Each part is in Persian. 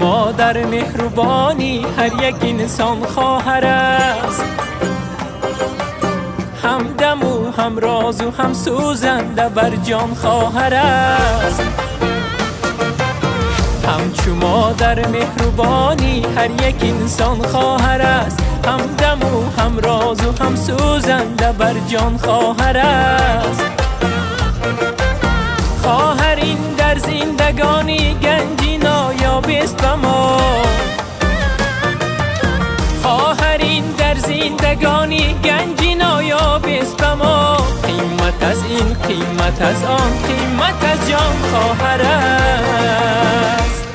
مادر مهربانی هر یک انسان خواهر است، همدم و هم راز و هم سوزنده بر جان خواهر است. همچو مادر مهربانی هر یک انسان خواهر است، همدم و هم راز و هم سوزنده بر جان خواهر است. خواهر این در زندگانی گنجی نایاب است به ما، خواهر این در زندگانی گنجی نایاب است به ما. قیمت از این قیمت از آن قیمت از جان خواهر است.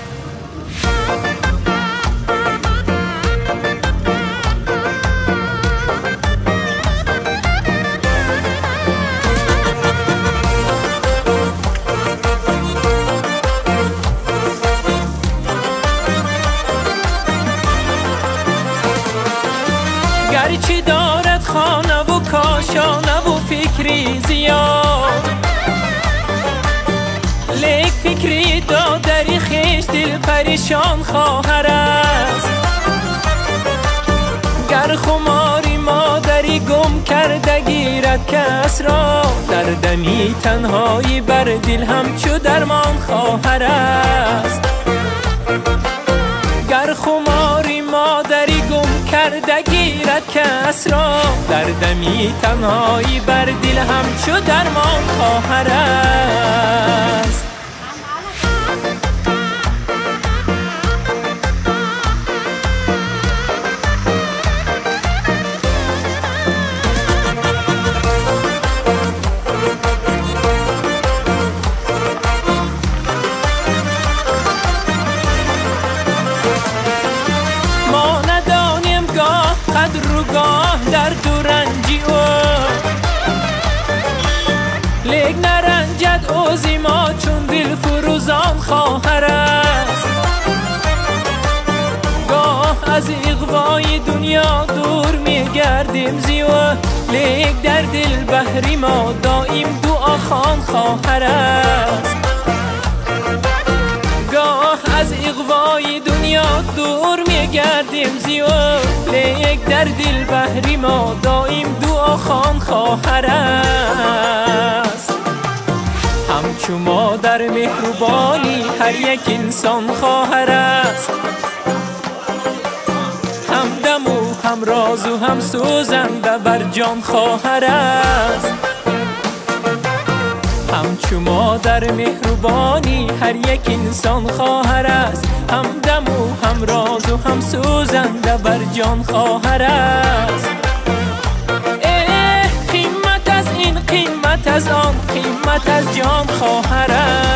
گرچه دارد خانه و کاشانه و فکری زیاد، لیک فکری دادری خیش دل پریشان خواهر است. گر خماری مادری گم کرده گیرد کس را، در دمی تنهایی بر دل همچو درمان خواهر است. گر خماری مادری گم کرده گیرد کس را، در دمی تنهایی بر دل همچو درمان خواهر است. قدر و گاه در دو رنجی او، لیک نرنجد اوزی ما چون دل فروزان خواهر است. گاه از اغوای دنیا دور می گردیم زیو، لیک در دل بحری ما دائم دعا خوان خواهر است. گاه از اغوای دنیا دور می گردیم زیو، لیک در دل بحری ما دائم دعا خوان خواهر است. همچو مادر مهربانی هر یک انسان خواهر است، همدم و هم راز و هم سوزنده بر جان خواهر است. همچو مادر مهربانی هر یک انسان خواهر است، همدم و هم راز و هم سوزنده بر جان خواهر است. قیمت از این قیمت از آن قیمت از جان خواهر است.